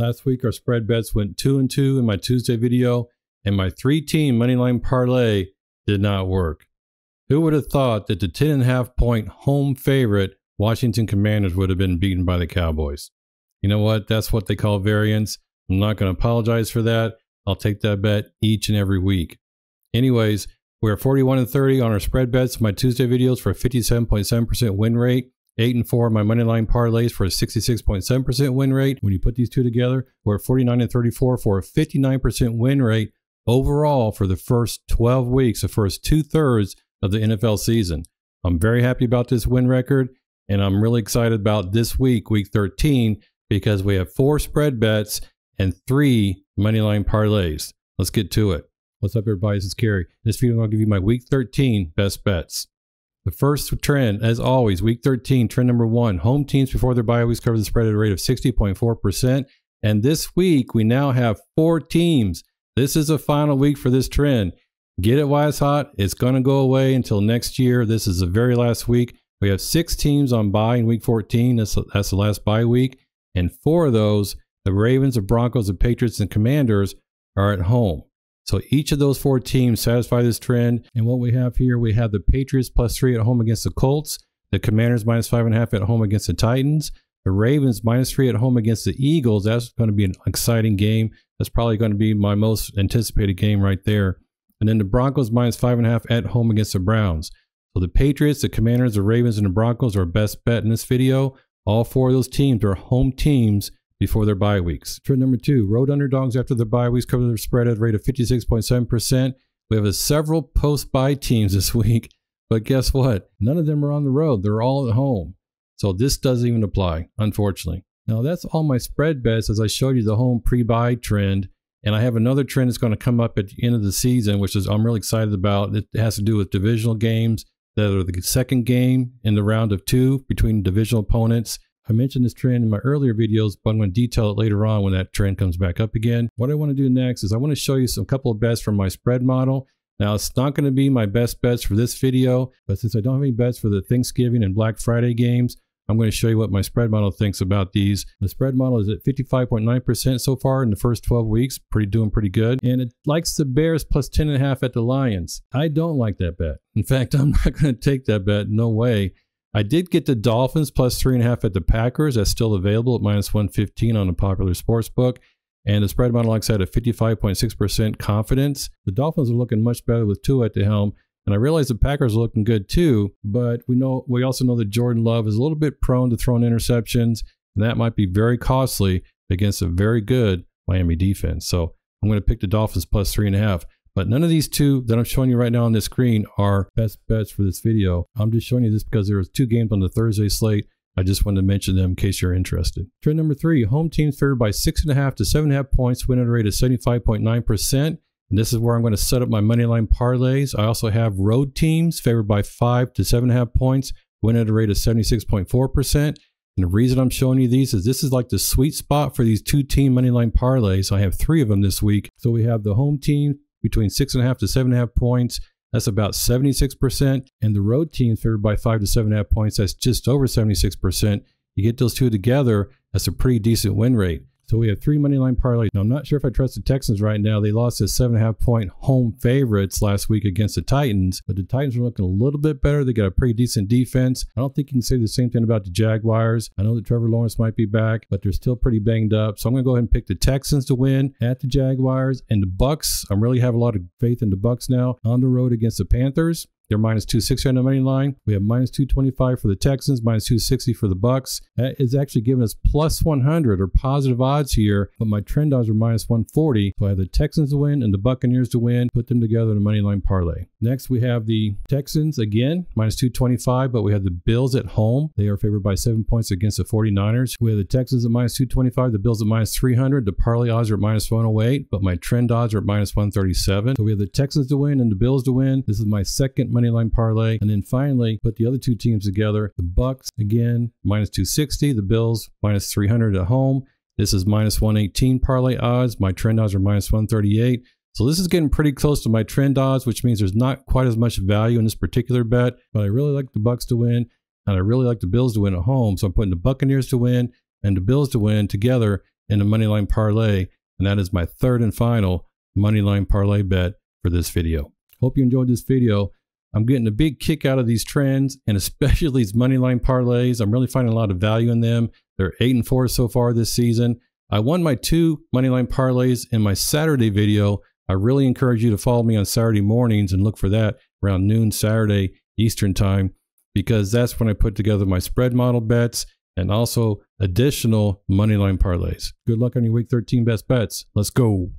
Last week, our spread bets went 2-2 in my Tuesday video, and my 3-team Moneyline Parlay did not work. Who would have thought that the 10.5 point home favorite Washington Commanders would have been beaten by the Cowboys? You know what? That's what they call variance. I'm not going to apologize for that. I'll take that bet each and every week. Anyways, we're 41-30 on our spread bets. My Tuesday videos for a 57.7% win rate. 8-4 on my Moneyline Parlays for a 66.7% win rate. When you put these two together, we're 49-34 for a 59% win rate overall for the first 12 weeks, the first 2/3 of the NFL season. I'm very happy about this win record, and I'm really excited about this week, week 13, because we have 4 spread bets and 3 Moneyline Parlays. Let's get to it. What's up, everybody? This is Kerry. In this video, I'm going to give you my week 13 best bets. The first trend, as always, week 13, trend number 1, home teams before their bye weeks cover the spread at a rate of 60.4%. And this week, we now have 4 teams. This is the final week for this trend. Get it while it's hot. It's going to go away until next year. This is the very last week. We have 6 teams on bye in week 14. That's the last bye week. And 4 of those, the Ravens, the Broncos, the Patriots, and Commanders, are at home. So each of those 4 teams satisfy this trend. And what we have here, we have the Patriots +3 at home against the Colts, the Commanders -5.5 at home against the Titans, the Ravens -3 at home against the Eagles. That's going to be an exciting game. That's probably going to be my most anticipated game right there. And then the Broncos -5.5 at home against the Browns. So the Patriots, the Commanders, the Ravens, and the Broncos are best bet in this video. All 4 of those teams are home teams before their bye weeks. Trend number 2, road underdogs after their bye weeks cover their spread at a rate of 56.7%. We have several post-bye teams this week, but guess what? None of them are on the road. They're all at home. So this doesn't even apply, unfortunately. Now that's all my spread bets as I showed you the home pre-bye trend. And I have another trend that's going to come up at the end of the season, which is I'm really excited about. It has to do with divisional games that are the second game in the round of 2 between divisional opponents. I mentioned this trend in my earlier videos, but I'm going to detail it later on when that trend comes back up again. What I want to do next is I want to show you some couple of bets from my spread model. Now, it's not going to be my best bets for this video, but since I don't have any bets for the Thanksgiving and Black Friday games, I'm going to show you what my spread model thinks about these. The spread model is at 55.9% so far in the first 12 weeks, doing pretty good. And it likes the Bears +10.5 at the Lions. I don't like that bet. In fact, I'm not going to take that bet. No way. I did get the Dolphins +3.5 at the Packers. That's still available at -115 on a popular sports book. And the spread model likes that at 55.6% confidence. The Dolphins are looking much better with Tua at the helm. And I realize the Packers are looking good too, but we also know that Jordan Love is a little bit prone to throwing interceptions, and that might be very costly against a very good Miami defense. So I'm going to pick the Dolphins +3.5. But none of these 2 that I'm showing you right now on the screen are best bets for this video. I'm just showing you this because there was 2 games on the Thursday slate. I just wanted to mention them in case you're interested. Trend number 3, home teams favored by 6.5 to 7.5 points, win at a rate of 75.9%. And this is where I'm going to set up my Moneyline Parlays. I also have road teams favored by 5 to 7.5 points, win at a rate of 76.4%. And the reason I'm showing you these is this is like the sweet spot for these 2-team Moneyline Parlays. I have 3 of them this week. So we have the home team between 6.5 to 7.5 points. That's about 76%. And the road team favored by 5 to 7.5 points. That's just over 76%. You get those 2 together, that's a pretty decent win rate. So we have 3 Moneyline Parlays. Now, I'm not sure if I trust the Texans right now. They lost as 7.5 point home favorites last week against the Titans, but the Titans are looking a little bit better. They got a pretty decent defense. I don't think you can say the same thing about the Jaguars. I know that Trevor Lawrence might be back, but they're still pretty banged up. So I'm going to go ahead and pick the Texans to win at the Jaguars. And the Bucks, I really have a lot of faith in the Bucks now on the road against the Panthers. They're -260 on the money line. We have -225 for the Texans, -260 for the Bucks. That is actually giving us +100 or positive odds here, but my trend odds are -140. So I have the Texans to win and the Buccaneers to win. Put them together in a money line parlay. Next, we have the Texans again, -225, but we have the Bills at home. They are favored by 7 points against the 49ers. We have the Texans at -225, the Bills at -300. The parlay odds are at -108, but my trend odds are at -137. So we have the Texans to win and the Bills to win. This is my second Moneyline Parlay. And then finally, put the other 2 teams together. The Bucks, again, -260. The Bills, -300 at home. This is -118 parlay odds. My trend odds are -138. So this is getting pretty close to my trend odds, which means there's not quite as much value in this particular bet. But I really like the Bucks to win, and I really like the Bills to win at home. So I'm putting the Buccaneers to win and the Bills to win together in the Moneyline Parlay, and that is my third and final Moneyline Parlay bet for this video. Hope you enjoyed this video. I'm getting a big kick out of these trends, and especially these Moneyline Parlays. I'm really finding a lot of value in them. They're 8-4 so far this season. I won my 2 Moneyline Parlays in my Saturday video. I really encourage you to follow me on Saturday mornings and look for that around noon Saturday Eastern time, because that's when I put together my spread model bets and also additional Moneyline Parlays. Good luck on your Week 13 best bets. Let's go.